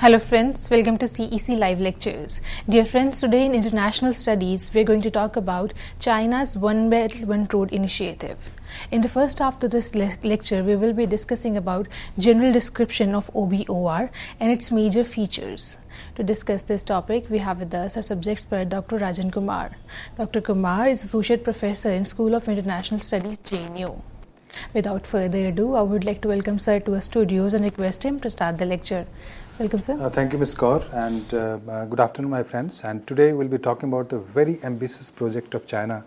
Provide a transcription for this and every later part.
Hello friends, welcome to CEC Live Lectures. Dear friends, today in International Studies, we are going to talk about China's One Belt, One Road initiative. In the first half of this lecture, we will be discussing about general description of OBOR and its major features. To discuss this topic, we have with us our subject expert, Dr. Rajan Kumar. Dr. Kumar is Associate Professor in School of International Studies, JNU. Without further ado, I would like to welcome Sir to our studios and request him to start the lecture. Welcome, sir. Thank you, Ms. Kaur, and good afternoon, my friends. And today we'll be talking about the very ambitious project of China,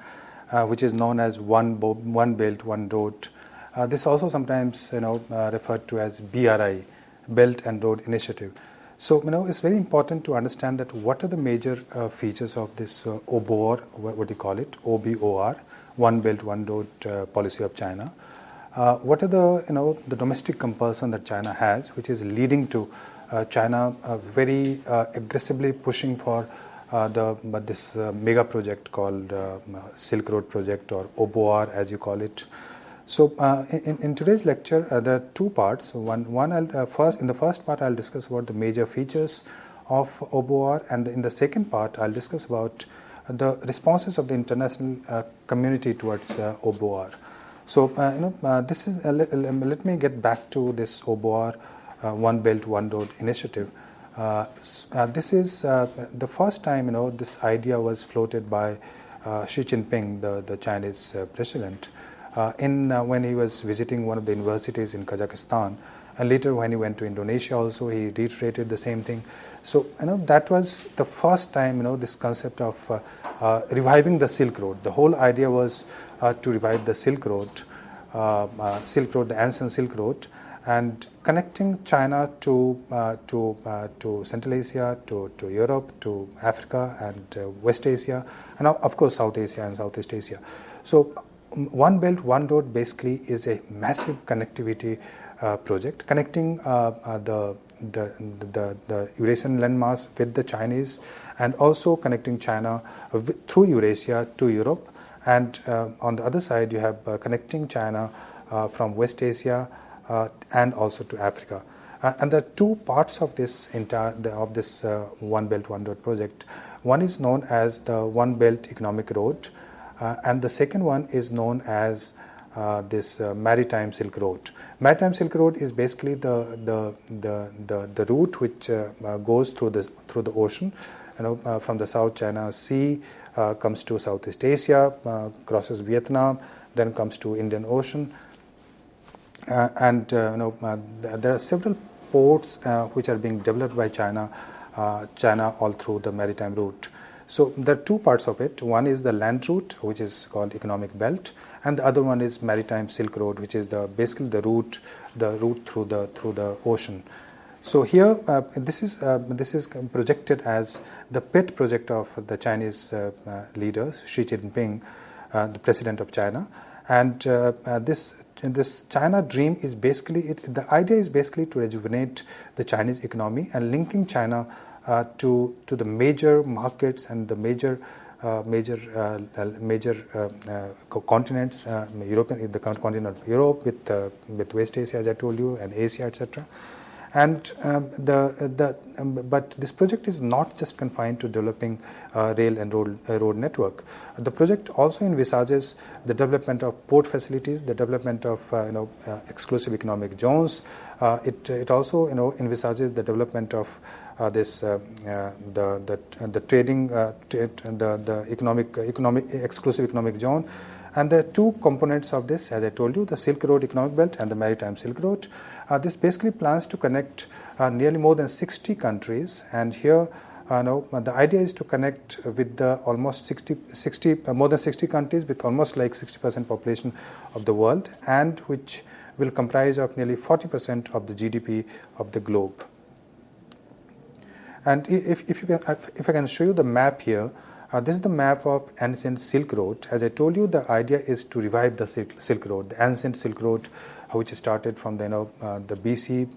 which is known as One Belt, One Road. This also sometimes, referred to as BRI, Belt and Road Initiative. So, it's very important to understand that what are the major features of this OBOR, what do you call it, OBOR, One Belt, One Road policy of China. What are the domestic compulsion that China has, which is leading to China very aggressively pushing for this mega project called Silk Road project, or OBOR as you call it. So in today's lecture there are two parts. In the first part I'll discuss about the major features of OBOR, and in the second part I'll discuss about the responses of the international community towards OBOR. So this is let me get back to this OBOR. One Belt, One Road initiative. This is the first time this idea was floated by Xi Jinping, the Chinese president, when he was visiting one of the universities in Kazakhstan, and later when he went to Indonesia also he reiterated the same thing. So that was the first time this concept of reviving the Silk Road. The whole idea was to revive the Silk Road, the ancient Silk Road, and connecting China to Central Asia, to Europe, to Africa, and West Asia, and of course South Asia and Southeast Asia. So One Belt, One Road basically is a massive connectivity project, connecting the Eurasian landmass with the Chinese, and also connecting China through Eurasia to Europe, and on the other side you have connecting China from West Asia and also to Africa. And there are two parts of this One Belt, One Road project. One is known as the One Belt Economic Road, and the second one is known as this Maritime Silk Road. Maritime Silk Road is basically the route which goes through the ocean, from the South China Sea, comes to Southeast Asia, crosses Vietnam, then comes to Indian Ocean. There are several ports which are being developed by China all through the maritime route. So there are two parts of it. One is the land route, which is called Economic Belt, and the other one is Maritime Silk Road, which is basically the route through the ocean. So here this is projected as the pet project of the Chinese leader Xi Jinping, the president of China. And this China dream is basically, the idea is basically to rejuvenate the Chinese economy and linking China to the major markets and the major continents, the continent of Europe with West Asia, as I told you, and Asia, etc. And but this project is not just confined to developing rail and road network. The project also envisages the development of port facilities, the development of exclusive economic zones. It also envisages the development of the trading, the economic exclusive economic zone. And there are two components of this, as I told you, the Silk Road Economic Belt and the Maritime Silk Road. This basically plans to connect nearly more than 60 countries, and here the idea is to connect with the almost more than 60 countries with almost like 60% population of the world, and which will comprise of nearly 40% of the GDP of the globe. And if I can show you the map here, this is the map of ancient Silk Road. As I told you, the idea is to revive the Silk Road, the ancient Silk Road, which started from the BC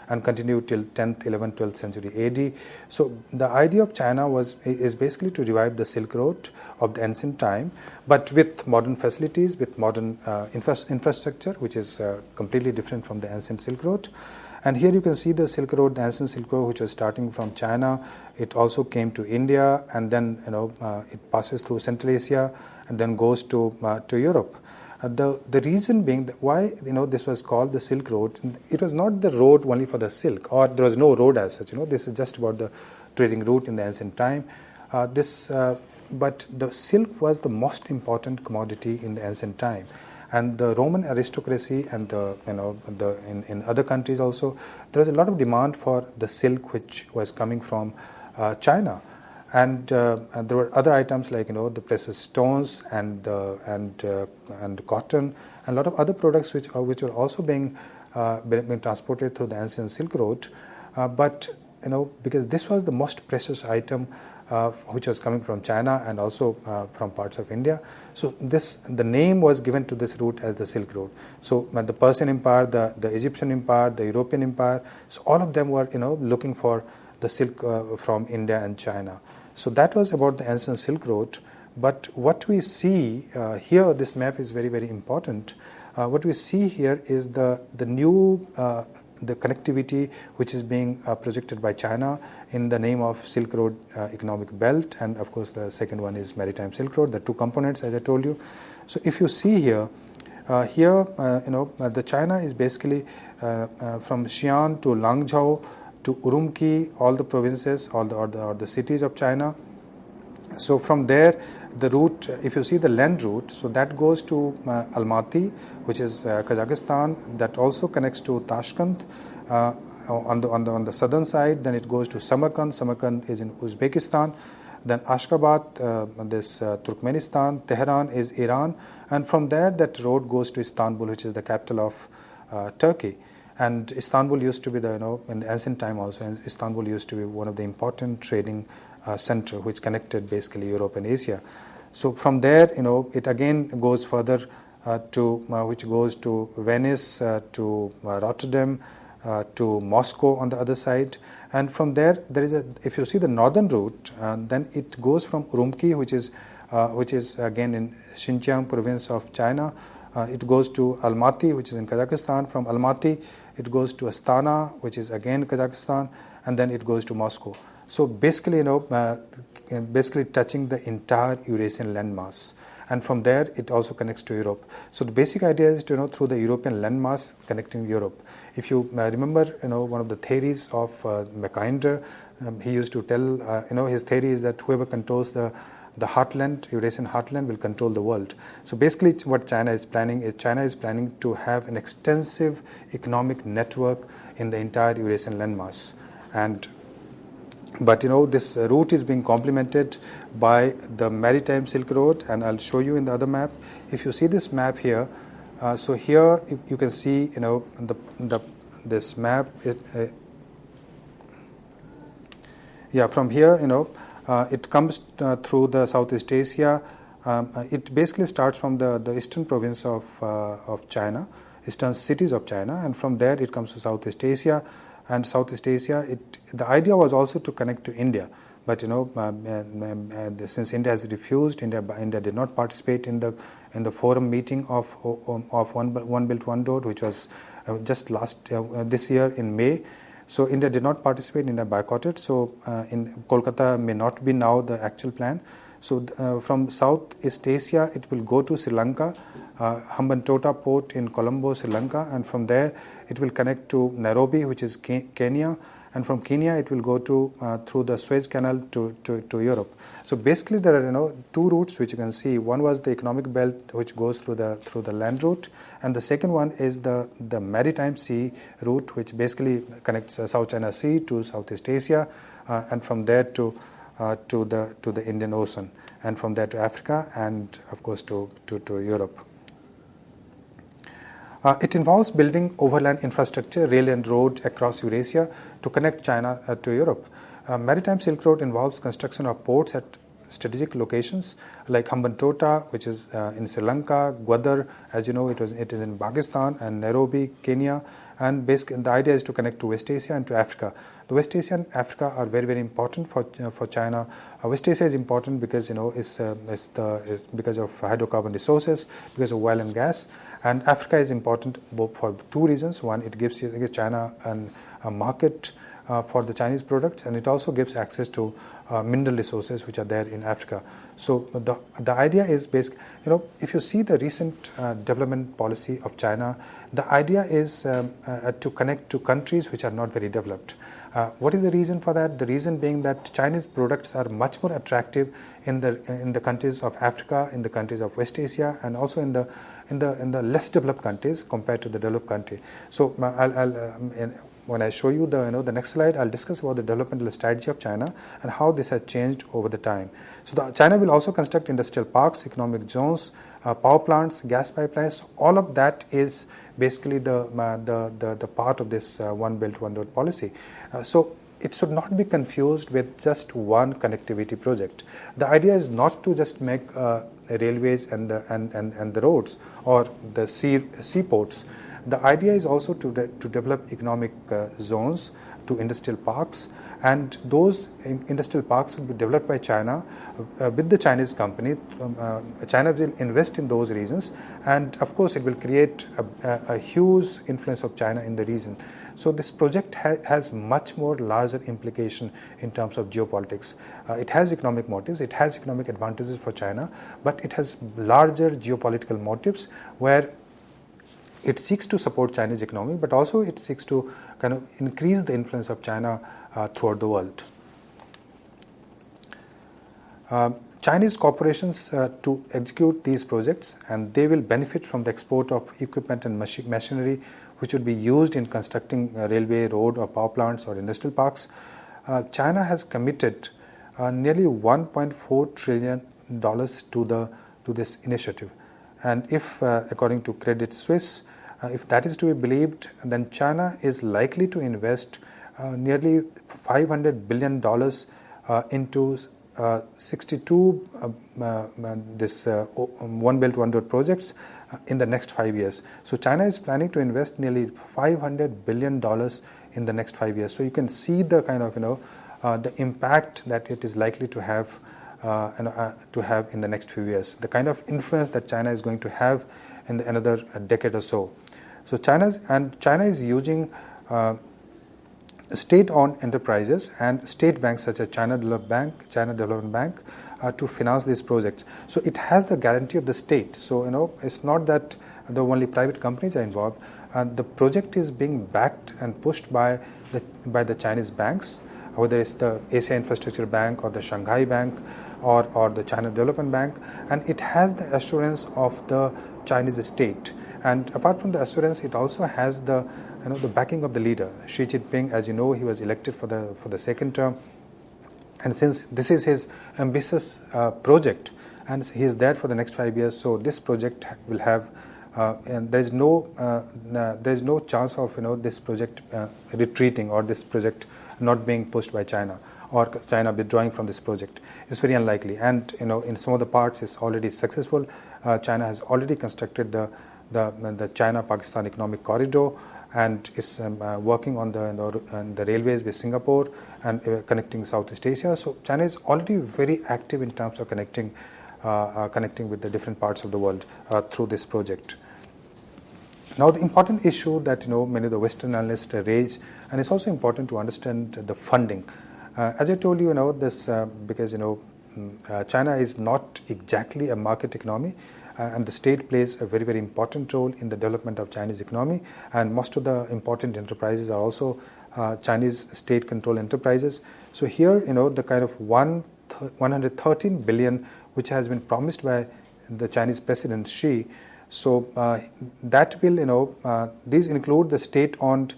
and continued till 10th, 11th, 12th century AD. So the idea of China is basically to revive the Silk Road of the ancient time, but with modern facilities, with modern infrastructure, which is completely different from the ancient Silk Road. And here you can see the Silk Road, the ancient Silk Road, which was starting from China. It also came to India, and then it passes through Central Asia and then goes to Europe. The reason being that why this was called the Silk Road, it was not the road only for the silk, or there was no road as such. This is just about the trading route in the ancient time. But the silk was the most important commodity in the ancient time, and the Roman aristocracy and in other countries also, there was a lot of demand for the silk which was coming from China. And there were other items like the precious stones and cotton and a lot of other products which were also being transported through the ancient Silk Road. But because this was the most precious item which was coming from China and also from parts of India, so the name was given to this route as the Silk Road. So the Persian Empire, the Egyptian Empire, the European Empire, so all of them were looking for the silk from India and China. So that was about the ancient Silk Road. But what we see here, this map is very, very important. What we see here is the new the connectivity which is being projected by China in the name of Silk Road Economic Belt, and of course the second one is Maritime Silk Road, the two components as I told you. So if you see here, the China is basically from Xi'an to Langzhou to Urumqi, all the provinces, or the cities of China. So from there, the route, if you see the land route, so that goes to Almaty, which is Kazakhstan. That also connects to Tashkent on the southern side. Then it goes to Samarkand. Samarkand is in Uzbekistan. Then Ashgabat, Turkmenistan. Tehran is Iran. And from there, that road goes to Istanbul, which is the capital of Turkey. And Istanbul used to be in the ancient time also, and Istanbul used to be one of the important trading center which connected basically Europe and Asia. So from there, it again goes further which goes to Venice, to Rotterdam, to Moscow on the other side. And from there is if you see the northern route, then it goes from Urumqi, which is again in Xinjiang province of China. It goes to Almaty, which is in Kazakhstan. From Almaty, it goes to Astana, which is again Kazakhstan, and then it goes to Moscow. So basically, basically touching the entire Eurasian landmass. And from there, it also connects to Europe. So the basic idea is to through the European landmass connecting Europe. If you remember, one of the theories of Mackinder, he used to tell, his theory is that whoever controls the heartland, Eurasian heartland, will control the world. So basically what China is planning to have an extensive economic network in the entire Eurasian landmass. But this route is being complemented by the Maritime Silk Road, and I'll show you in the other map. If you see this map here, so here you can see this map. From here it comes through the Southeast Asia. It basically starts from the eastern province of China, eastern cities of China, and from there it comes to Southeast Asia. And Southeast Asia, the idea was also to connect to India, but since India has refused, India did not participate in the forum meeting of One Belt One Road, which was just this year in May. So India did not participate, India boycotted. So in Kolkata may not be now the actual plan. So from Southeast Asia, it will go to Sri Lanka, Hambantota port in Colombo, Sri Lanka, and from there it will connect to Nairobi, which is Kenya, and from Kenya it will go through the Suez Canal to Europe. So basically there are two routes which you can see. One was the economic belt which goes through the land route, and the second one is the maritime sea route, which basically connects South China Sea to Southeast Asia, and from there to the Indian Ocean, and from there to Africa, and of course to Europe. It involves building overland infrastructure, rail and road across Eurasia to connect China to Europe. Maritime Silk Road involves construction of ports at strategic locations like Hambantota, which is in Sri Lanka, Gwadar, as you know, it is in Pakistan, and Nairobi, Kenya. and basically the idea is to connect to West Asia and to Africa. The West Asia and Africa are very important for China. West Asia is important because is because of hydrocarbon resources, because of oil and gas, and Africa is important both for two reasons. One, it gives China a market for the Chinese products, and it also gives access to mineral resources which are there in Africa. So the idea is basic. If you see the recent development policy of China, the idea is to connect to countries which are not very developed. What is the reason for that? The reason being that Chinese products are much more attractive in the countries of Africa, in the countries of West Asia, and also in the less developed countries compared to the developed country. So when I show you the next slide, I'll discuss about the developmental strategy of China and how this has changed over the time. So China will also construct industrial parks, economic zones, power plants, gas pipelines. All of that is basically the part of this One Belt One Road policy. So it should not be confused with just one connectivity project. The idea is not to just make railways and the roads or the seaports. The idea is also to develop economic zones, to industrial parks, and those industrial parks will be developed by China with the Chinese company. China will invest in those regions, and of course it will create a huge influence of China in the region. So this project has much more larger implication in terms of geopolitics. It has economic motives, it has economic advantages for China, but it has larger geopolitical motives where it seeks to support Chinese economy, but also it seeks to kind of increase the influence of China throughout the world. Chinese corporations to execute these projects, and they will benefit from the export of equipment and machinery which would be used in constructing railway, road or power plants or industrial parks. China has committed nearly $1.4 trillion to this initiative, and if according to Credit Suisse, if that is to be believed, then China is likely to invest nearly $500 billion into 62 this One Belt One Road projects in the next 5 years. So China is planning to invest nearly $500 billion in the next 5 years. So you can see the kind of the impact that it is likely to have in the next few years, the kind of influence that China is going to have in another decade or so. So China is using state-owned enterprises and state banks such as China Development Bank to finance these projects. So it has the guarantee of the state. So it's not that the only private companies are involved. The project is being backed and pushed by the Chinese banks, whether it's the Asia Infrastructure Bank or the Shanghai Bank or the China Development Bank, and it has the assurance of the Chinese state. And apart from the assurance, it also has the backing of the leader, Xi Jinping. As you know, he was elected for the second term, and since this is his ambitious project, and he is there for the next 5 years, so this project will have, and there is no chance of this project retreating or this project not being pushed by China or China withdrawing from this project. It's very unlikely, and in some of the parts it's already successful. China has already constructed the China-Pakistan economic corridor, and is working on the railways with Singapore and connecting Southeast Asia. So China is already very active in terms of connecting with the different parts of the world through this project. Now, the important issue that many of the Western analysts raise, and it's also important to understand the funding. As I told you, this because China is not exactly a market economy. And the state plays a very, very important role in the development of Chinese economy, and most of the important enterprises are also Chinese state-controlled enterprises. So here, the kind of 113 billion which has been promised by the Chinese President Xi. So that will, these include the state-owned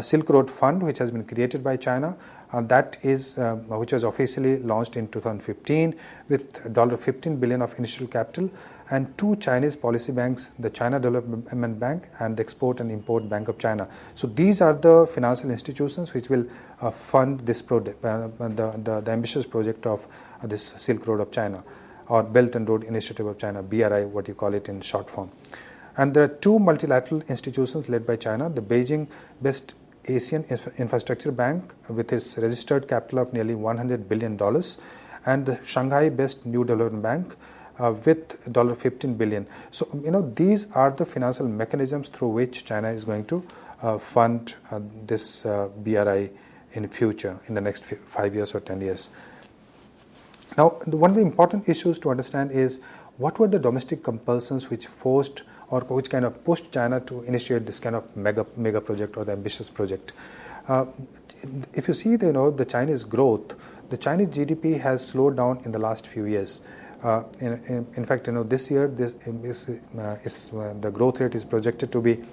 Silk Road Fund, which has been created by China. That is which was officially launched in 2015 with $15 billion of initial capital, and two Chinese policy banks, the China Development Bank and the Export and Import Bank of China. So these are the financial institutions which will fund this project, the ambitious project of this Silk Road of China, or Belt and Road Initiative of China, BRI, what you call it in short form. And there are two multilateral institutions led by China, the Beijing-based Asian Infrastructure Bank with its registered capital of nearly $100 billion, and the Shanghai-based New Development Bank with $15 billion. So, these are the financial mechanisms through which China is going to fund this BRI in future, in the next 5 years or 10 years. Now, one of the important issues to understand is what were the domestic compulsions which forced or which kind of pushed China to initiate this kind of mega project or the ambitious project. If you see the Chinese growth, the Chinese GDP has slowed down in the last few years. In fact, this year the growth rate is projected to be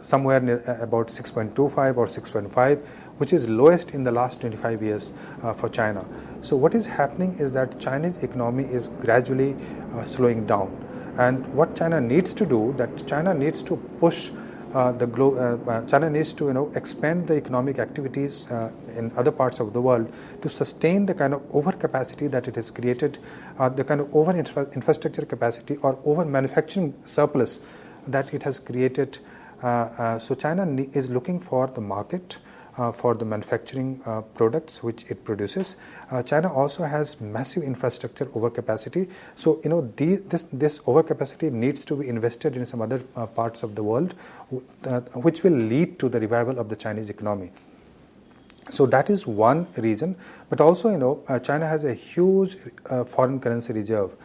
somewhere near about 6.25 or 6.5, which is lowest in the last 25 years for China. So what is happening is that Chinese economy is gradually slowing down. And what China needs to do, that China needs to push China needs to expand the economic activities in other parts of the world to sustain the kind of overcapacity that it has created, the kind of over infrastructure capacity or over manufacturing surplus that it has created. So China is looking for the market for the manufacturing products which it produces. China also has massive infrastructure overcapacity. So this overcapacity needs to be invested in some other parts of the world, which will lead to the revival of the Chinese economy. So that is one reason. But also China has a huge foreign currency reserve.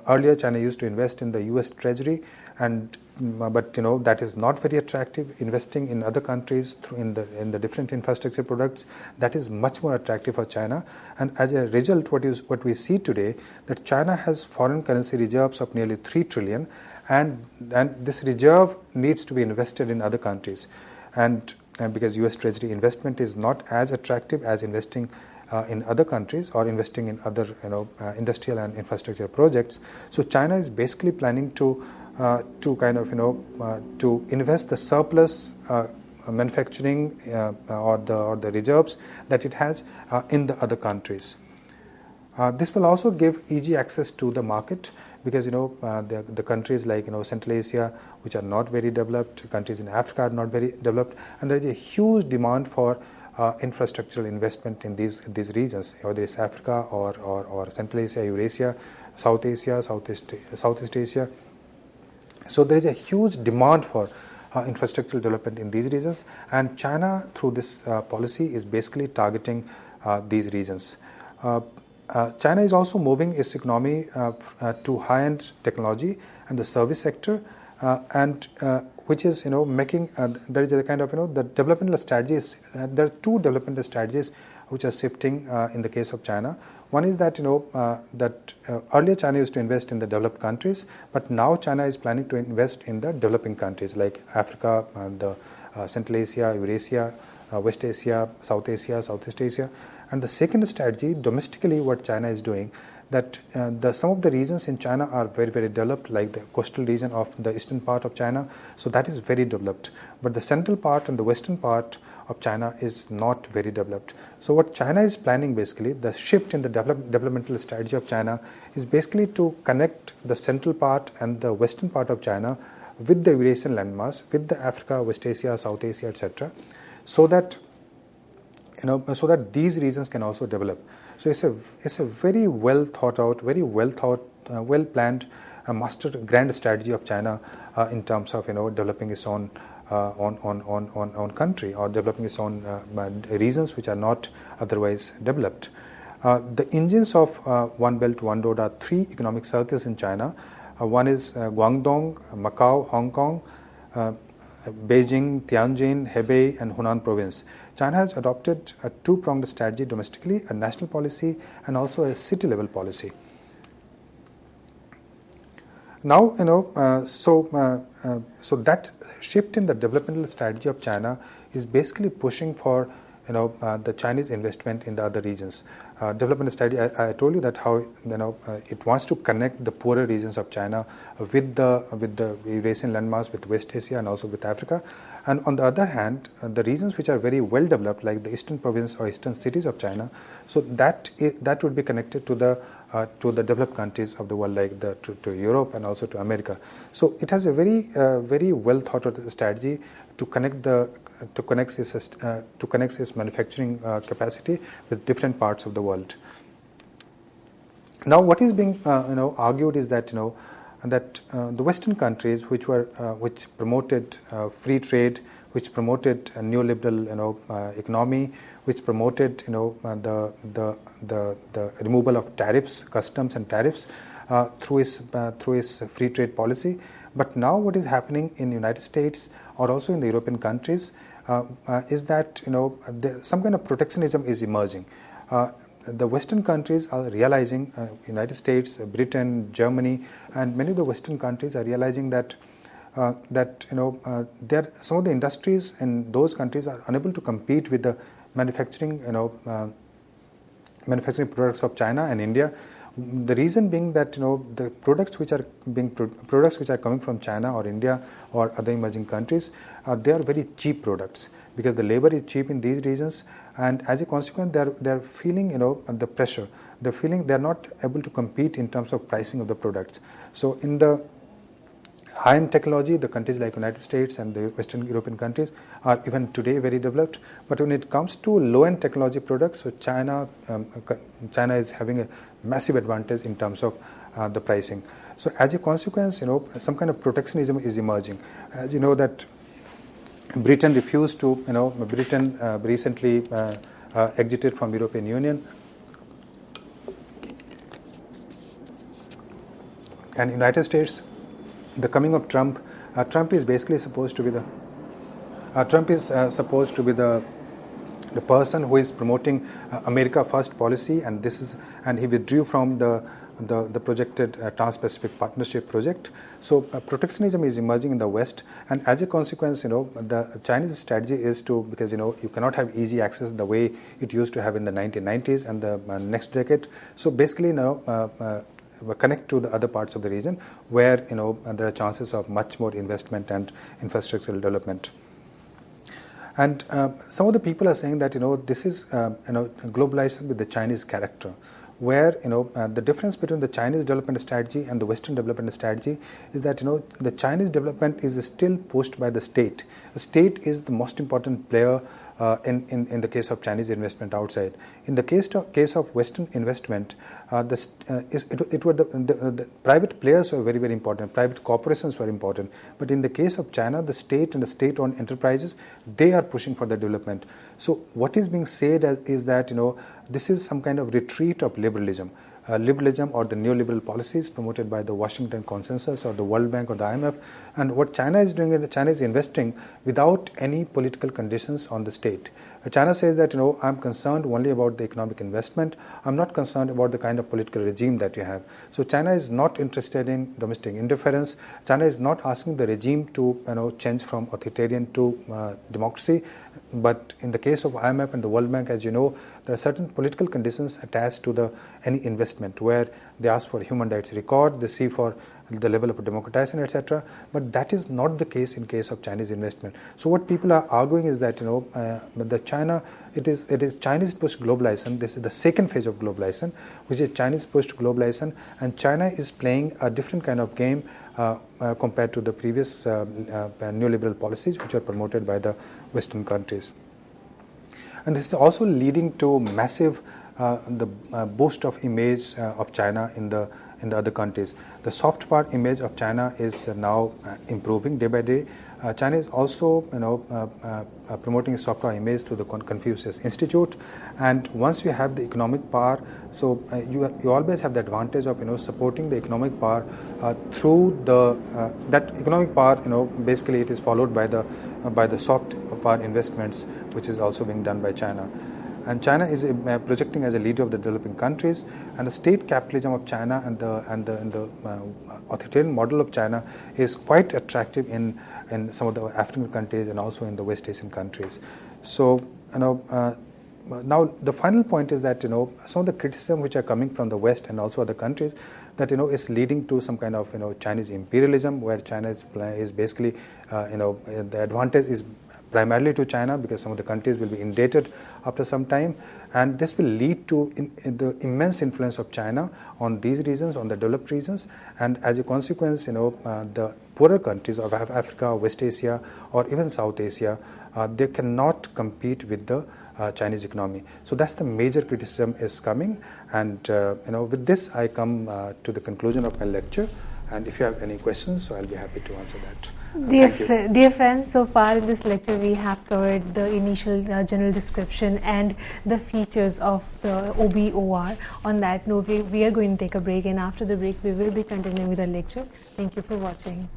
Earlier China used to invest in the US Treasury, but that is not very attractive. Investing in other countries in the different infrastructure products, that is much more attractive for China. And as a result, what we see today, that China has foreign currency reserves of nearly 3 trillion, and this reserve needs to be invested in other countries. And because US Treasury investment is not as attractive as investing in other countries or investing in other industrial and infrastructure projects, so China is basically planning to invest the surplus manufacturing or the reserves that it has in the other countries. This will also give easy access to the market, because the countries like Central Asia, which are not very developed, countries in Africa are not very developed, and there is a huge demand for infrastructural investment in these regions, whether it's Africa or Central Asia, Eurasia, South Asia, Southeast Asia. So there is a huge demand for infrastructural development in these regions, and China through this policy is basically targeting these regions. China is also moving its economy to high-end technology and the service sector, and which is making there is a kind of the developmental strategies. There are two developmental strategies which are shifting in the case of China. One is that earlier China used to invest in the developed countries, but now China is planning to invest in the developing countries like Africa, the Central Asia, Eurasia, West Asia, South Asia, Southeast Asia. And the second strategy, domestically, what China is doing, that some of the regions in China are very, very developed, like the coastal region of the eastern part of China. So that is very developed. But the central part and the western part of China is not very developed. So what China is planning, basically, the shift in the developmental strategy of China is basically to connect the central part and the western part of China with the Eurasian landmass, with the Africa, West Asia, South Asia, etc., so that these regions can also develop. So it's a very well thought out, very well planned, master grand strategy of China in terms of developing its own country, or developing its own regions which are not otherwise developed. The engines of One Belt One Road are 3 economic circles in China. One is Guangdong, Macau, Hong Kong, Beijing, Tianjin, Hebei, and Hunan province. China has adopted a two-pronged strategy domestically, a national policy and also a city-level policy. Now, so that shift in the developmental strategy of China is basically pushing for the Chinese investment in the other regions. Development strategy, I told you that how it wants to connect the poorer regions of China with the Eurasian landmass, with West Asia and also with Africa. And on the other hand, the regions which are very well developed, like the eastern province or eastern cities of China, so that would be connected to the to the developed countries of the world, like to Europe and also to America. So it has a very well thought out strategy to connect its manufacturing capacity with different parts of the world. Now, what is being argued is that the Western countries which promoted free trade, which promoted a neoliberal economy, which promoted the removal of tariffs, customs and tariffs through its free trade policy. But now what is happening in the United States or also in the European countries is that some kind of protectionism is emerging. The Western countries are realizing, United States, Britain, Germany, and many of the Western countries are realizing that some of the industries in those countries are unable to compete with the manufacturing products of China and India. The reason being that the products which are coming from China or India or other emerging countries, they are very cheap products because the labor is cheap in these regions, and as a consequence they are feeling the pressure. They're feeling they're not able to compete in terms of pricing of the products. So in the high-end technology, the countries like United States and the Western European countries are even today very developed. But when it comes to low-end technology products, so China is having a massive advantage in terms of the pricing. So as a consequence, some kind of protectionism is emerging. As you know that Britain refused to, Britain recently exited from European Union. And United States, the coming of Trump is basically supposed to be the the person who is promoting America First policy, and he withdrew from the projected Trans-Pacific Partnership project. So protectionism is emerging in the West, and as a consequence, the Chinese strategy is to, because you cannot have easy access the way it used to have in the 1990s and the next decade. So basically connect to the other parts of the region where there are chances of much more investment and infrastructural development. And some of the people are saying that this is globalization with the Chinese character, where the difference between the Chinese development strategy and the Western development strategy is that the Chinese development is still pushed by the state. The state is the most important player in the case of Chinese investment outside. In the case of Western investment, the private players were very, very important. Private corporations were important. But in the case of China, the state and the state-owned enterprises, they are pushing for the development. So what is being said is that this is some kind of retreat of liberalism. Liberalism or the neoliberal policies promoted by the Washington Consensus or the World Bank or the IMF. And what China is doing is China is investing without any political conditions on the state. China says that I'm concerned only about the economic investment. I'm not concerned about the kind of political regime that you have. So China is not interested in domestic interference. China is not asking the regime to change from authoritarian to democracy. But in the case of IMF and the World Bank, as you know, there are certain political conditions attached to any investment, where they ask for human rights record, they see for the level of democratization, etc. But that is not the case in case of Chinese investment. So what people are arguing is that it is Chinese push globalization. This is the second phase of globalization, which is Chinese push globalization, and China is playing a different kind of game compared to the previous neoliberal policies which are promoted by the Western countries. And this is also leading to massive boost of image of China in the other countries. The soft power image of China is now improving day by day. China is also promoting a soft power image through the Confucius Institute, and once you have the economic power, so you always have the advantage of supporting the economic power through that economic power. Basically it is followed by the soft power investments, which is also being done by China. And China is projecting as a leader of the developing countries, and the state capitalism of China and the authoritarian model of China is quite attractive in some of the African countries and also in the West Asian countries. So now the final point is that some of the criticism which are coming from the West and also other countries, that is leading to some kind of Chinese imperialism, where China is basically the advantage is primarily to China, because some of the countries will be indebted after some time, and this will lead to in the immense influence of China on these regions, on the developed regions, and as a consequence, the poorer countries of Africa, West Asia, or even South Asia, they cannot compete with the Chinese economy. So that's the major criticism is coming, and with this I come to the conclusion of my lecture. And if you have any questions, so I'll be happy to answer that. Dear friends, so far in this lecture we have covered the initial general description and the features of the OBOR. On that note, we are going to take a break, and after the break we will be continuing with the lecture. Thank you for watching.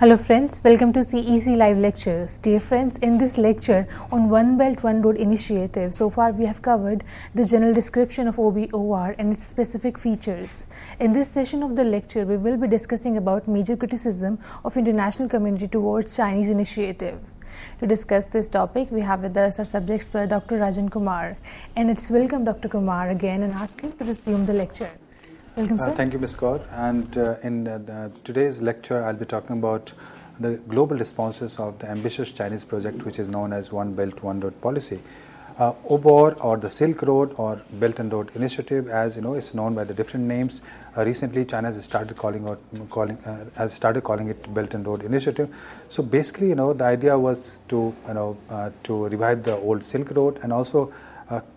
Hello friends, welcome to CEC Live Lectures. Dear friends, in this lecture on One Belt One Road initiative, so far we have covered the general description of OBOR and its specific features. In this session of the lecture, we will be discussing about major criticism of international community towards Chinese initiative. To discuss this topic, we have with us our subject expert Dr. Rajan Kumar, and it's welcome Dr. Kumar again and ask him to resume the lecture. Welcome, sir. Thank you, Ms. Kaur. And in today's lecture, I'll be talking about the global responses of the ambitious Chinese project, which is known as One Belt, One Road policy. OBOR, or the Silk Road or Belt and Road Initiative, as you know, is known by the different names. Recently, China has started calling it Belt and Road Initiative. So basically, the idea was to revive the old Silk Road and also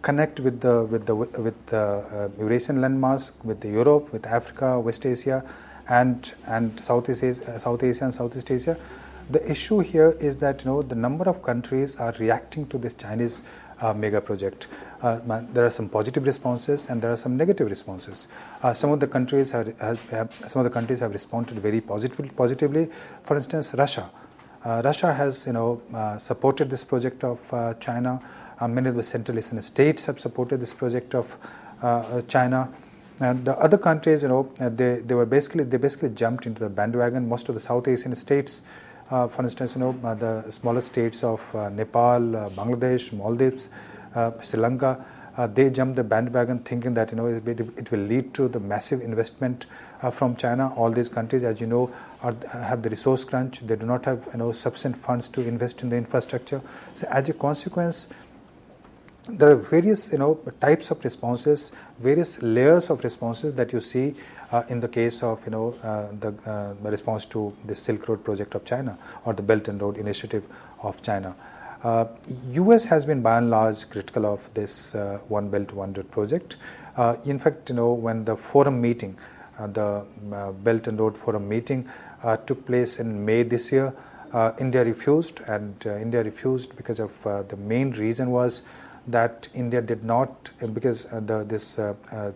connect with the Eurasian landmass, with the Europe, with Africa, West Asia, and Southeast Asia and Southeast Asia. The issue here is that the number of countries are reacting to this Chinese mega project. There are some positive responses and there are some negative responses. Some of the countries have responded very positively. For instance, Russia. Russia has supported this project of China. Many of the Central Asian states have supported this project of China. And the other countries, they basically jumped into the bandwagon. Most of the South Asian states, for instance, the smaller states of Nepal, Bangladesh, Maldives, Sri Lanka, they jumped the bandwagon thinking that it will lead to the massive investment from China. All these countries, as you know, have the resource crunch. They do not have sufficient funds to invest in the infrastructure. So as a consequence, there are various types of responses, various layers of responses that you see in the case of the response to the Silk Road project of China or the Belt and Road Initiative of China. US has been by and large critical of this One Belt One Road project. In fact, when the forum meeting, the Belt and Road Forum meeting took place in May this year, India refused, and India refused because of the main reason was that India did not, because this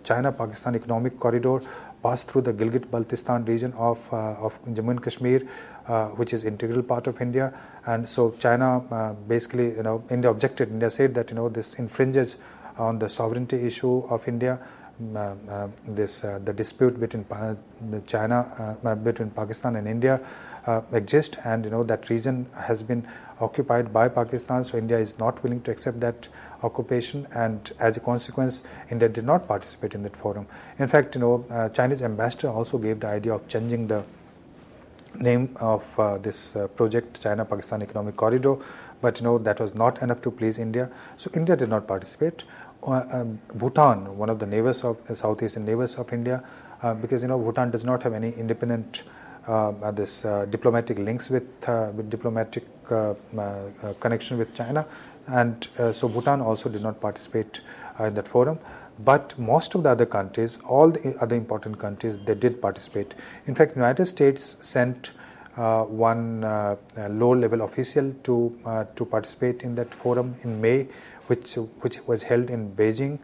China-Pakistan economic corridor passed through the Gilgit-Baltistan region of Jammu and Kashmir, which is integral part of India, and so China basically, India objected. India said that this infringes on the sovereignty issue of India. The dispute between between Pakistan and India exists, and that region has been occupied by Pakistan, so India is not willing to accept that occupation, and as a consequence, India did not participate in that forum. In fact, Chinese ambassador also gave the idea of changing the name of this project, China-Pakistan Economic Corridor, but that was not enough to please India, so India did not participate. Bhutan, one of the neighbors of South Asian neighbors of India, because Bhutan does not have any independent diplomatic links with diplomatic connection with China, and so Bhutan also did not participate in that forum. But most of the other countries, all the other important countries, they did participate. In fact, United States sent one low-level official to participate in that forum in May, which was held in Beijing.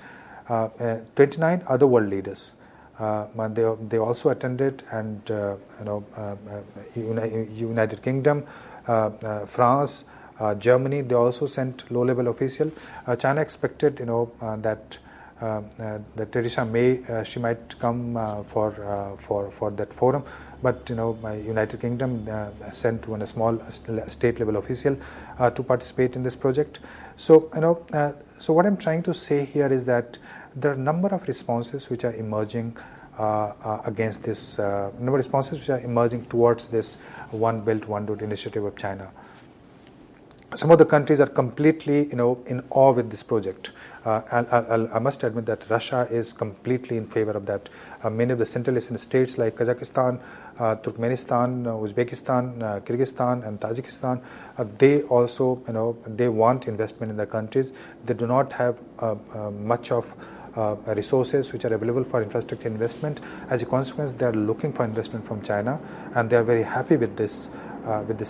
29 other world leaders, they also attended, and United Kingdom, France, Germany, they also sent low-level official. China expected that Theresa May she might come for that forum, but United Kingdom sent one small state-level official to participate in this project. So so what I'm trying to say here is that there are a number of responses which are emerging against this, number of responses which are emerging towards this One Belt One Road initiative of China. Some of the countries are completely, in awe with this project. I must admit that Russia is completely in favor of that. Many of the Central Asian states like Kazakhstan, Turkmenistan, Uzbekistan, Kyrgyzstan, and Tajikistan, they also, they want investment in their countries. They do not have much of resources which are available for infrastructure investment. As a consequence, they are looking for investment from China, and they are very happy with this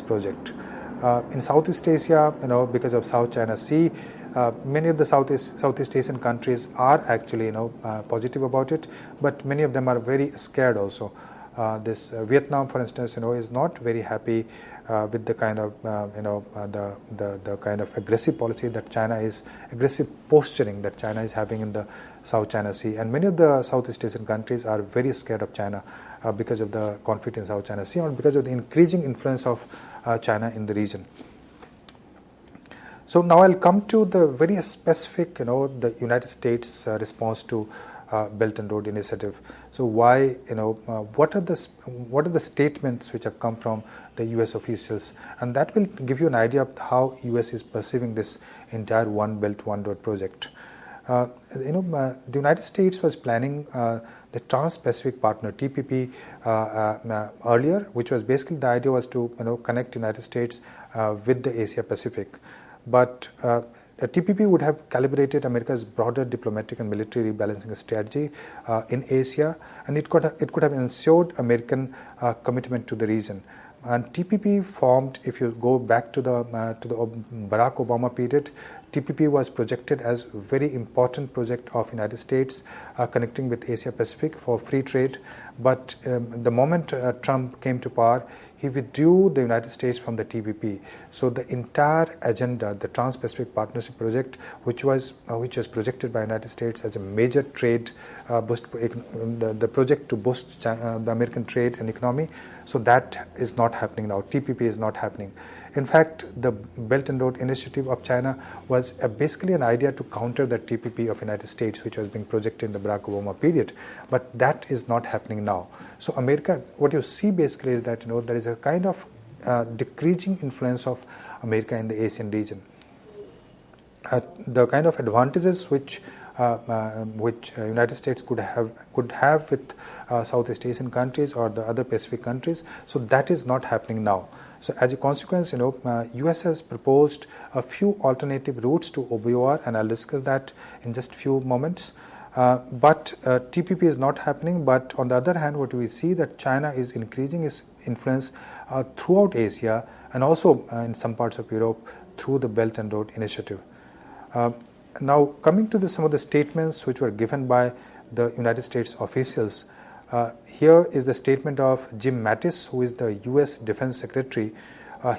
project. In Southeast Asia, because of South China Sea, many of the Southeast Asian countries are actually, positive about it, but many of them are very scared also. This Vietnam, for instance, is not very happy with the kind of, the kind of aggressive policy that China is, aggressive posturing that China is having in the South China Sea, and many of the Southeast Asian countries are very scared of China because of the conflict in South China Sea, or because of the increasing influence of China in the region. So now I'll come to the very specific, the United States response to Belt and Road Initiative. So why, what are the statements which have come from the U.S. officials, and that will give you an idea of how U.S. is perceiving this entire One Belt One Road project. The United States was planning the Trans-Pacific Partner (TPP) earlier, which was basically, the idea was to connect United States with the Asia Pacific. But the TPP would have calibrated America's broader diplomatic and military rebalancing strategy in Asia, and it could have ensured American commitment to the region. And TPP formed, if you go back to the Barack Obama period, TPP was projected as a very important project of United States connecting with Asia Pacific for free trade. But the moment Trump came to power, he withdrew the United States from the TPP. So the entire agenda, the Trans-Pacific Partnership Project, which was projected by United States as a major trade boost, the project to boost the American trade and economy, so that is not happening now. TPP is not happening. In fact, the Belt and Road Initiative of China was basically an idea to counter the TPP of United States, which was being projected in the Barack Obama period. But that is not happening now. So America, what you see basically is that there is a kind of decreasing influence of America in the Asian region. The kind of advantages which United States could have with Southeast Asian countries or the other Pacific countries, so that is not happening now. So as a consequence, US has proposed a few alternative routes to OBOR, and I'll discuss that in just a few moments. But TPP is not happening. But on the other hand, what we see that China is increasing its influence throughout Asia and also in some parts of Europe through the Belt and Road Initiative. Now, coming to some of the statements which were given by the United States officials, here is the statement of Jim Mattis, who is the U.S. Defense Secretary.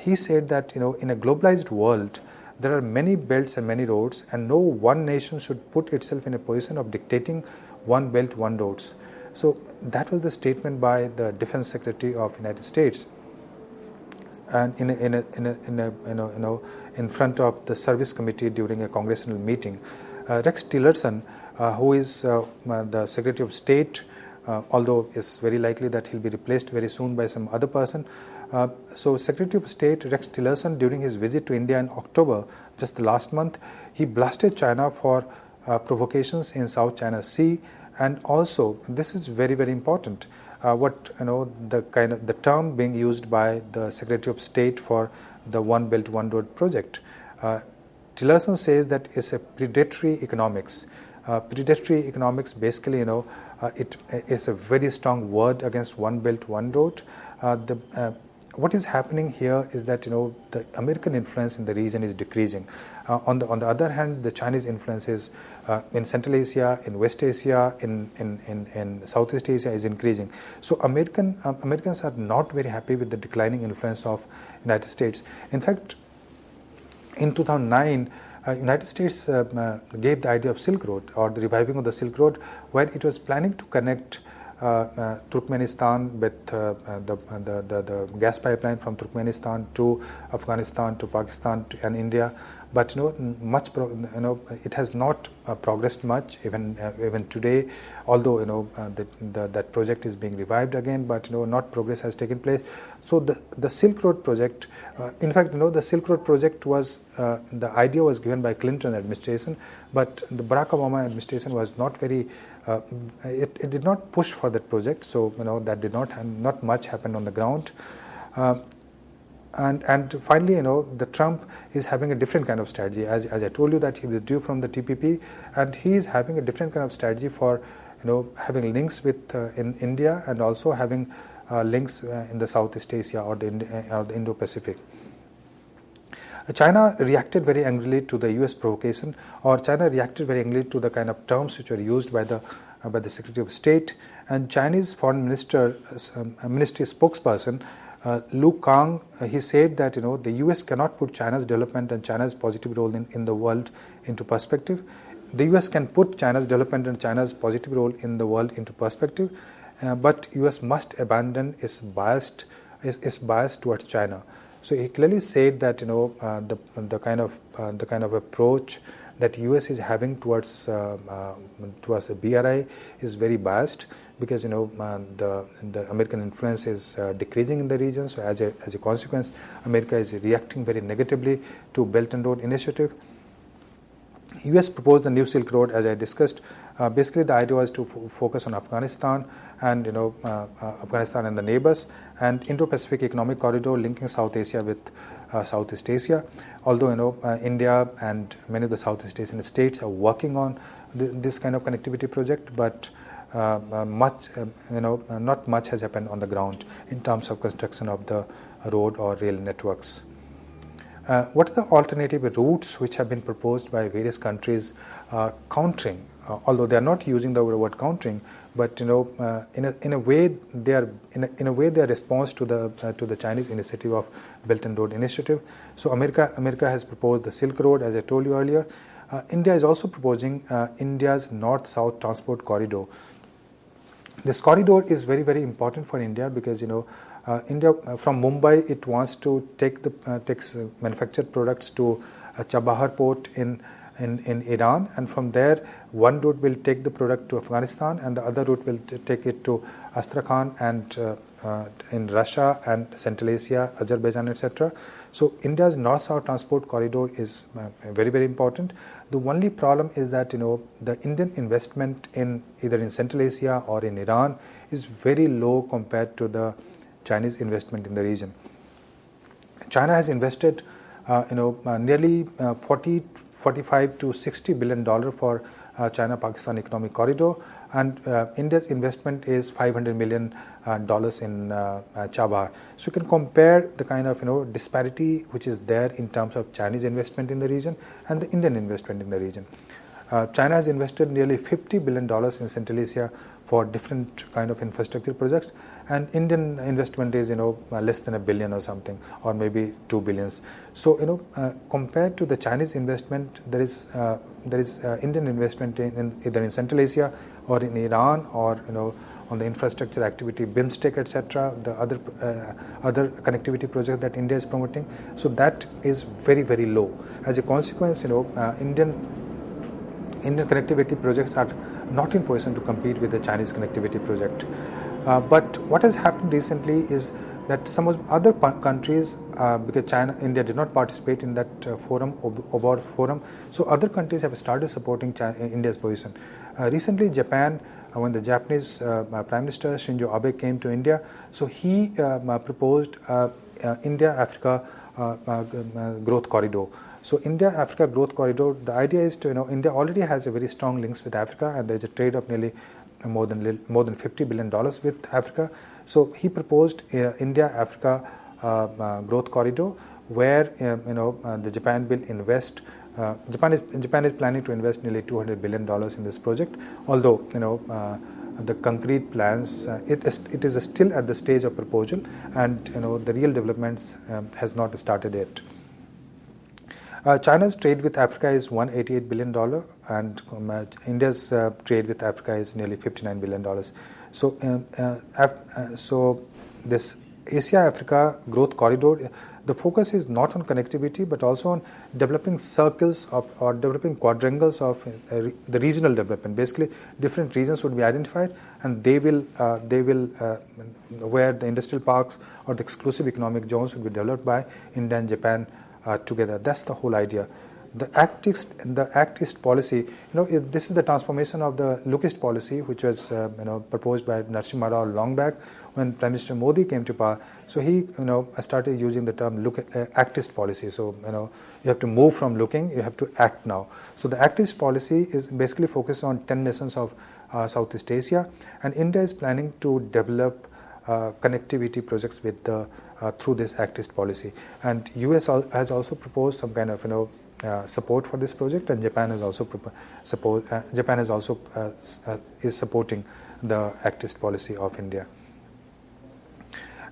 He said that in a globalized world, there are many belts and many roads, and no one nation should put itself in a position of dictating one belt, one roads. So that was the statement by the Defense Secretary of United States, and in front of the Service Committee during a congressional meeting. Rex Tillerson, who is the Secretary of State, although it's very likely that he'll be replaced very soon by some other person. So Secretary of State Rex Tillerson, during his visit to India in October, just the last month, he blasted China for provocations in South China Sea, and also this is very, very important. The term being used by the Secretary of State for the One Belt One Road project, Tillerson says that it's a predatory economics. Predatory economics basically, it is a very strong word against One Belt One Road. What is happening here is that the American influence in the region is decreasing. On the other hand, the Chinese influence is in Central Asia, in West Asia, in Southeast Asia is increasing. So Americans are not very happy with the declining influence of United States. In fact, in 2009, United States gave the idea of Silk Road, or the reviving of the Silk Road, where it was planning to connect Turkmenistan with the gas pipeline from Turkmenistan to Afghanistan to Pakistan and India. But it has not progressed much even today. Although that project is being revived again, but not progress has taken place. So the Silk Road project, in fact, the Silk Road project was the idea was given by Clinton administration, but the Barack Obama administration was not very. It did not push for that project. So that did not much happened on the ground. And finally, the Trump is having a different kind of strategy. As I told you that he withdrew from the TPP, and he is having a different kind of strategy for having links with in India, and also having links in the Southeast Asia or the Indo-Pacific. China reacted very angrily to the U.S. provocation, or China reacted very angrily to the kind of terms which were used by the Secretary of State. And Chinese Foreign Ministry spokesperson Lu Kang, he said that the U.S. cannot put China's development and China's positive role in the world into perspective. The U.S. can put China's development and China's positive role in the world into perspective, but U.S. must abandon its bias towards China. So he clearly said that the kind of approach that U.S. is having towards the BRI is very biased, because the American influence is decreasing in the region. So as a consequence, America is reacting very negatively to Belt and Road Initiative. U.S. proposed the new Silk Road, as I discussed. Basically, the idea was to focus on Afghanistan and Afghanistan and the neighbors, and Indo-Pacific Economic Corridor linking South Asia with Southeast Asia. Although India and many of the Southeast Asian states are working on this kind of connectivity project, but not much has happened on the ground in terms of construction of the road or rail networks. What are the alternative routes which have been proposed by various countries countering, although they are not using the word countering, but in a way they are in a way they are response to the Chinese initiative of Belt and Road Initiative. So America has proposed the Silk Road, as I told you earlier. India is also proposing India's North-South Transport Corridor. This corridor is very, very important for India because India from Mumbai, it wants to takes manufactured products to Chabahar port in Iran, and from there one route will take the product to Afghanistan and the other route will take it to Astrakhan and in Russia and Central Asia, Azerbaijan, etc. So India's North-South Transport Corridor is very, very important. The only problem is that the Indian investment in either in Central Asia or in Iran is very low compared to the Chinese investment in the region. China has invested nearly 45 to $60 billion for China-Pakistan economic corridor, and India's investment is $500 million in Chabahar. So you can compare the kind of disparity which is there in terms of Chinese investment in the region and the Indian investment in the region. China has invested nearly $50 billion in Central Asia for different kind of infrastructure projects, and Indian investment is less than $1 billion or something, or maybe 2 billions. So compared to the Chinese investment, there is Indian investment in either in Central Asia or in Iran or on the infrastructure activity, BIMSTEC, etc., the other connectivity project that India is promoting. So that is very, very low. As a consequence, Indian connectivity projects are not in position to compete with the Chinese connectivity project. But what has happened recently is that some of other countries, because India did not participate in that forum, so other countries have started supporting India's position. Recently, Japan, when the Japanese Prime Minister Shinzo Abe came to India, so he proposed India-Africa growth corridor. So India-Africa growth corridor, the idea is to, India already has a very strong links with Africa, and there is a trade of nearly more than $50 billion with Africa. So he proposed India-Africa growth corridor, where the Japan will invest. Japan is planning to invest nearly $200 billion in this project. Although the concrete plans, it is still at the stage of proposal, and the real developments has not started yet. China's trade with Africa is $188 billion, and India's trade with Africa is nearly $59 billion. So this Asia-Africa growth corridor, the focus is not on connectivity but also on developing circles or developing quadrangles of the regional development. Basically, different regions would be identified, and they will where the industrial parks or the exclusive economic zones will be developed by India and Japan together. That's the whole idea. The Act East policy, this is the transformation of the Look East policy, which was proposed by Narasimha Rao long back when Prime Minister Modi came to power. So he started using the term Act East policy. So you have to move from looking, you have to act now. So the Act East policy is basically focused on 10 nations of Southeast Asia, and India is planning to develop connectivity projects with through this Act East policy. And US has also proposed some kind of support for this project, and Japan has also is supporting the Act East policy of India.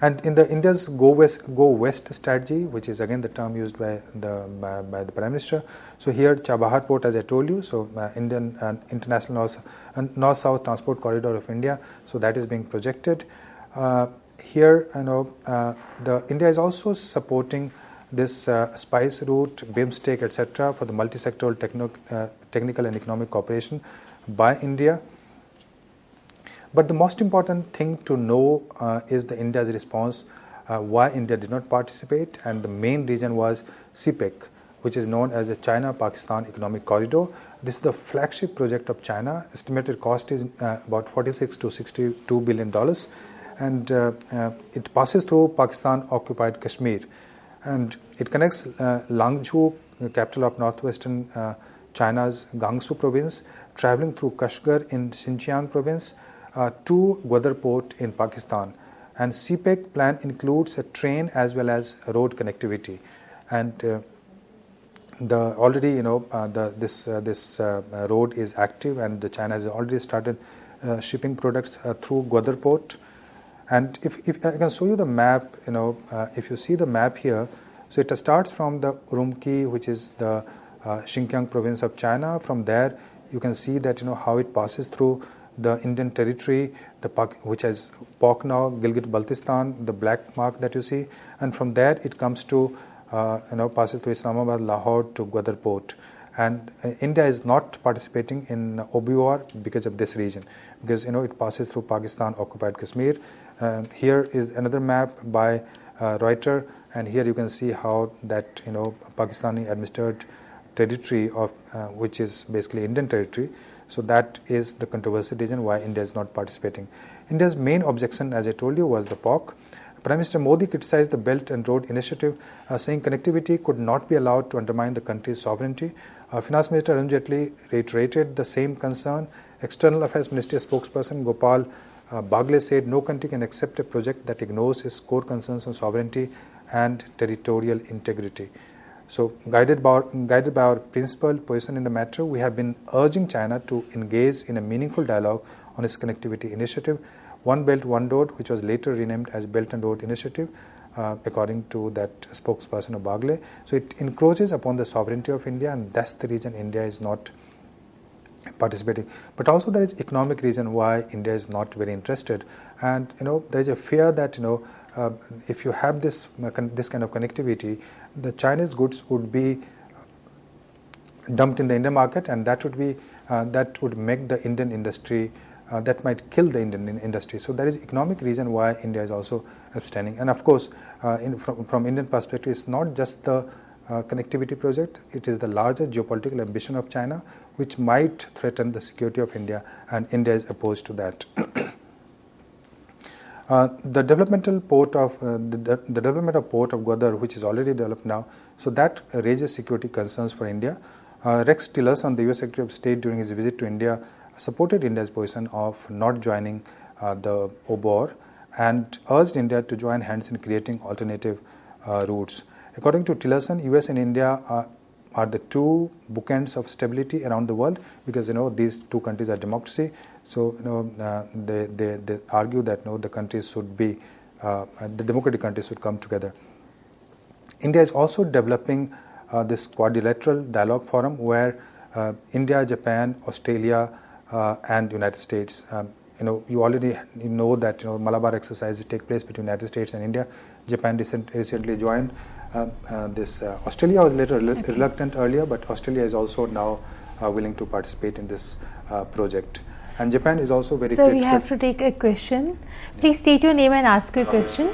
And in the India's Go West strategy, which is again the term used by the Prime Minister. So here Chabahar port, as I told you, so Indian international North-South Transport Corridor of India. So that is being projected. Here, the India is also supporting this SPICE route, BIMSTEC, etc., for the multi-sectoral technical and economic cooperation by India. But the most important thing to know is the India's response, why India did not participate, and the main reason was CPEC, which is known as the China-Pakistan Economic Corridor. This is the flagship project of China. Estimated cost is about $46 to $62 billion, and it passes through Pakistan-occupied Kashmir, and it connects Langzhou, the capital of northwestern China's Gansu province, traveling through Kashgar in Xinjiang province, to Gwadar port in Pakistan. And CPEC plan includes a train as well as road connectivity. and already this road is active, and China has already started shipping products through Gwadar port. And if I can show you the map, if you see the map here, so it starts from the Urumqi, which is the Xinjiang province of China. From there, you can see that how it passes through the Indian territory, which has POC now, Gilgit-Baltistan, the black mark that you see, and from there it comes to passes through Islamabad, Lahore to Gwadar port. And India is not participating in OBOR because of this region, because it passes through Pakistan occupied Kashmir. Here is another map by Reuters, and here you can see how that Pakistani administered territory of which is basically Indian territory. So that is the controversial reason why India is not participating. India's main objection, as I told you, was the POC. Prime Minister Modi criticized the Belt and Road Initiative, saying connectivity could not be allowed to undermine the country's sovereignty. Finance Minister Arun Jaitley reiterated the same concern. External Affairs Ministry spokesperson Gopal Bagle said no country can accept a project that ignores its core concerns on sovereignty and territorial integrity. So, guided by our principled position in the matter, we have been urging China to engage in a meaningful dialogue on its connectivity initiative, One Belt, One Road, which was later renamed as Belt and Road Initiative, according to that spokesperson of Bagle. So, it encroaches upon the sovereignty of India, and that's the reason India is not participating. But also there is economic reason why India is not very interested, and there is a fear that if you have this kind of connectivity, the Chinese goods would be dumped in the Indian market, and that would make the Indian industry that might kill the Indian industry. So there is economic reason why India is also abstaining. And of course, from Indian perspective, it's not just the connectivity project; it is the larger geopolitical ambition of China, which might threaten the security of India, and India is opposed to that. The development of port of Gwadar, which is already developed now, so that raises security concerns for India. Rex Tillerson, the U.S. Secretary of State, during his visit to India, supported India's position of not joining the OBOR and urged India to join hands in creating alternative routes. According to Tillerson, U.S. and India are the two bookends of stability around the world, because these two countries are democracy. So they argue that the countries should be the democratic countries should come together. India is also developing this quadrilateral dialogue forum where India, Japan, Australia, and United States. You already know that Malabar exercises take place between United States and India. Japan recently joined. Australia was later reluctant earlier, but Australia is also now willing to participate in this project. And Japan is also very critical. So we have to take a question. Please state your name and ask your question.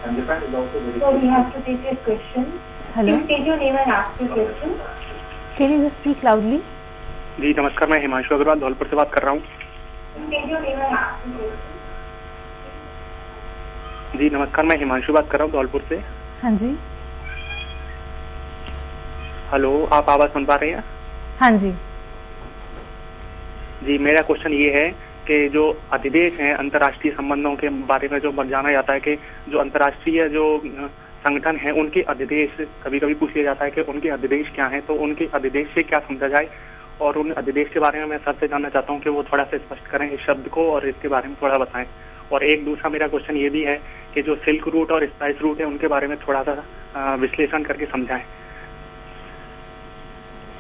And Japan is also very So we have to take a question. Hello. Please state your name and ask your question. Can you just speak loudly? जी नमस्कार, मैं हिमांशु अग्रवाल धौलपुर से बात कर रहा हूँ। जी नमस्कार, मैं हिमांशु बात कर रहा हूँ धौलपुर से। हाँ जी। हेलो, आप आवाज़ सुन पा रहे हैं? हाँ जी। जी, मेरा क्वेश्चन ये है कि जो अधिदेश हैं अंतर्राष्ट्रीय संबंधों के बारे में जो जाना जाता है कि जो अंतर्राष्ट्रीय जो संगठन हैं उनके अधिदेश कभी कभी पूछ लिया जाता है कि उनके अधिदेश क्या हैं, तो उनके अधिदेश से क्या समझा जाए, और उन अधिदेश के बारे में मैं सबसे जानना चाहता हूँ कि वो थोड़ा सा स्पष्ट करें इस शब्द को और इसके बारे में थोड़ा बताएं। और एक दूसरा मेरा क्वेश्चन ये भी है कि जो सिल्क रूट और स्पाइस रूट है उनके बारे में थोड़ा सा विश्लेषण करके समझाएं।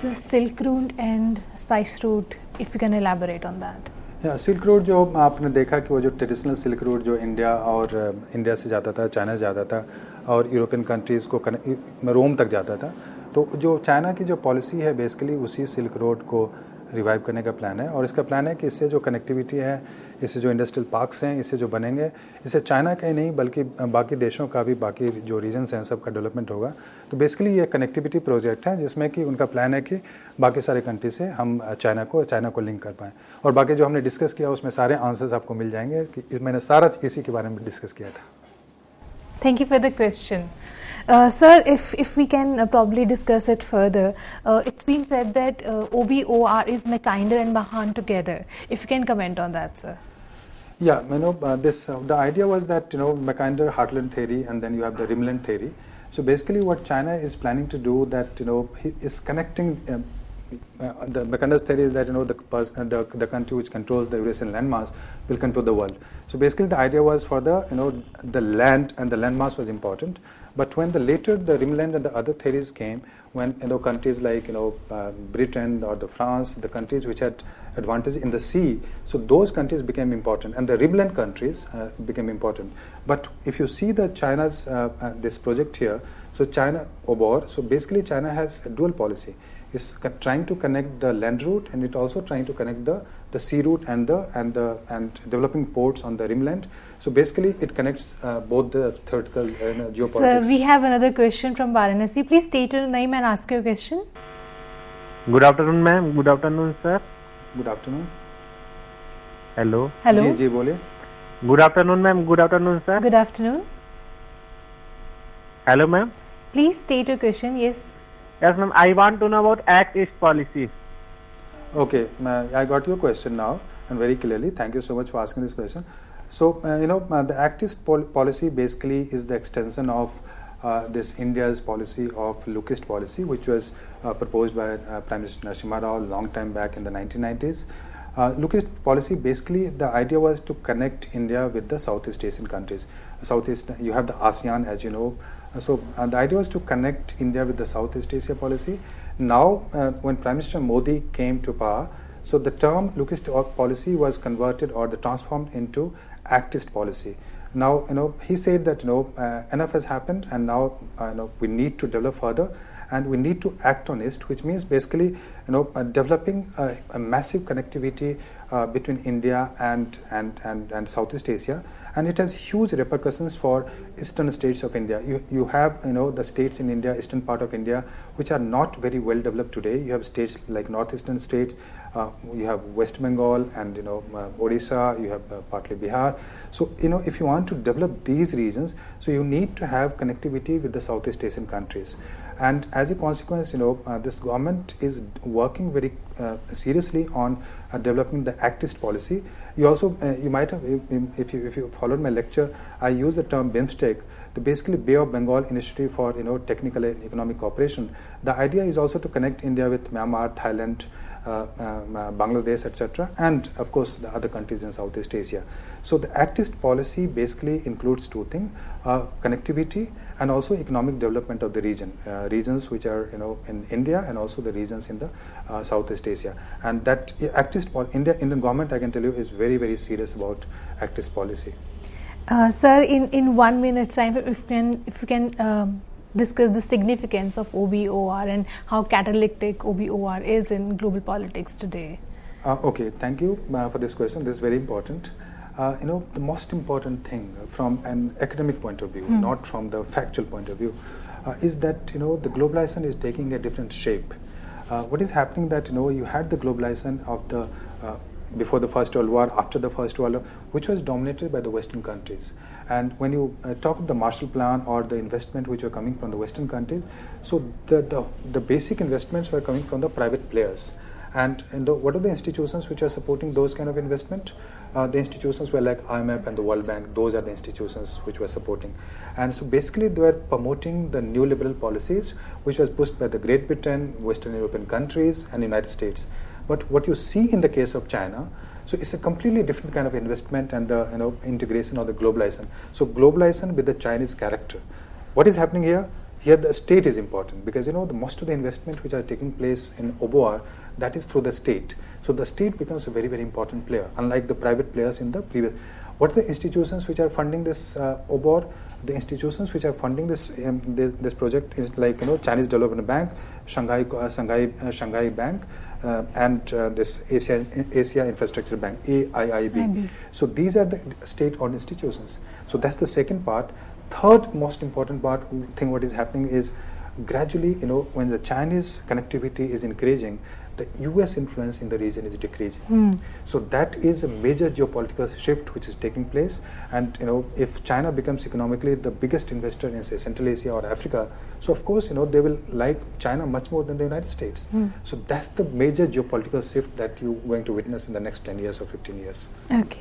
So Silk Route and Spice Route, if you can elaborate on that. Silk road जो आपने देखा कि वो जो ट्रेडिशनल सिल्क रोड जो इंडिया से जाता था, चाइना से जाता था और यूरोपियन कंट्रीज़ को रोम तक जाता था, तो जो चाइना की जो पॉलिसी है बेसिकली उसी सिल्क रोड को रिवाइव करने का प्लान है। और इसका प्लान है कि इससे जो कनेक्टिविटी है, इससे जो इंडस्ट्रियल पार्क्स हैं, इससे जो बनेंगे, इससे चाइना का ही नहीं बल्कि बाकी देशों का भी, बाकी जो रीजन्स हैं सबका डेवलपमेंट होगा। तो बेसिकली ये कनेक्टिविटी प्रोजेक्ट है जिसमें कि उनका प्लान है कि बाकी सारे कंट्री से हम चाइना को लिंक कर पाएँ। और बाकी जो हमने डिस्कस किया उसमें सारे आंसर्स आपको मिल जाएंगे कि मैंने सारा इसी के बारे में डिस्कस किया था। Thank you for the question. Sir, if we can probably discuss it further, it's been said that OBOR is Mackinder and Mahan together. If you can comment on that, sir. Yeah, the idea was that Mackinder Heartland theory, and then you have the Rimland theory. So basically, what China is planning to do that is connecting. The Mackinder's theory is that the country which controls the Eurasian landmass will control the world. So basically, the idea was for the land and the landmass was important. But when later the Rimland and the other theories came, when countries like Britain or the France, the countries which had advantage in the sea, so those countries became important, and the Rimland countries became important. But if you see the China's this project here, so China OBOR, so basically China has a dual policy. It's trying to connect the land route, and it also trying to connect the sea route and developing ports on the Rimland. So basically, it connects both the theoretical and geopolitics. Sir, we have another question from Varanasi. Please state your name and ask your question. Good afternoon, ma'am. Good afternoon, sir. Good afternoon. Hello. Hello. जी बोलिए. Good afternoon, ma'am. Good afternoon, sir. Good afternoon. Hello, ma'am. Please state your question. Yes. Yes, ma'am. I want to know about Act East policy. Okay, I got your question now and very clearly. Thank you so much for asking this question. So, the Act East policy basically is the extension of this India's policy of Look East policy, which was proposed by Prime Minister Narasimha Rao a long time back in the 1990s. Look East policy, basically the idea was to connect India with the Southeast Asian countries. Southeast, you have the ASEAN, as you know. So the idea was to connect India with the Southeast Asia policy. Now, when Prime Minister Modi came to power, so the term Look East policy was converted or transformed into Act East policy. Now, he said that enough has happened, and now we need to develop further, and we need to act on East, which means basically developing a massive connectivity between India and Southeast Asia. And it has huge repercussions for eastern states of India. You have the states in India, eastern part of India, which are not very well developed today. You have states like northeastern states, you have West Bengal and Odisha, you have partly Bihar. So if you want to develop these regions, so you need to have connectivity with the Southeast Asian countries. And as a consequence, this government is working very seriously on developing the Act East policy. You also, you might have, if you followed my lecture, I use the term BIMSTEC, the basically Bay of Bengal Initiative for Technical and Economic Cooperation. The idea is also to connect India with Myanmar, Thailand, Bangladesh, etc., and of course the other countries in Southeast Asia. So the Act East policy basically includes two things: connectivity and also economic development of the regions which are in India, and also the regions in the Southeast Asia. And that Act East Indian government, I can tell you, is very, very serious about Act East policy. Sir, in 1 minute time, if you can discuss the significance of OBOR and how catalytic OBOR is in global politics today. Okay, thank you for this question. This is very important. The most important thing from an academic point of view, not from the factual point of view, is that the globalization is taking a different shape. What is happening that you had the globalization of the before the First World War, after the First World War, which was dominated by the Western countries. And when you talk of the Marshall Plan or the investment which were coming from the Western countries, so the basic investments were coming from the private players. And what are the institutions which are supporting those kind of investment? The institutions were like IMF and the World Bank. Those are the institutions which were supporting. And so basically they were promoting the neoliberal policies which was pushed by the Great Britain, Western European countries and United States. But what you see in the case of China, so it's a completely different kind of investment and the integration of the globalization. So globalization with the Chinese character. What is happening here? Here the state is important because the most of the investment which are taking place in OBOR, that is through the state. So the state becomes a very, very important player, unlike the private players in the previous. What are the institutions which are funding this OBOR? The institutions which are funding this this project is like Chinese Development Bank, Shanghai Bank, and this Asia Infrastructure Bank, AIIB. So these are the state-owned institutions. So that's the second part. Third most important thing what is happening is gradually, when the Chinese connectivity is increasing, the US influence in the region is decreasing. So that is a major geopolitical shift which is taking place. And if China becomes economically the biggest investor in, say, Central Asia or Africa, so of course, they will like China much more than the United States. So that's the major geopolitical shift that you're going to witness in the next 10 years or 15 years. Okay.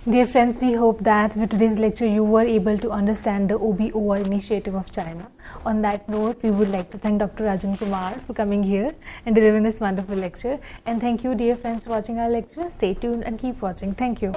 Dear friends, we hope that with today's lecture you were able to understand the OBOR initiative of China. On that note, we would like to thank Dr. Rajan Kumar for coming here and delivering this wonderful lecture. And thank you, dear friends, for watching our lecture. Stay tuned and keep watching. Thank you.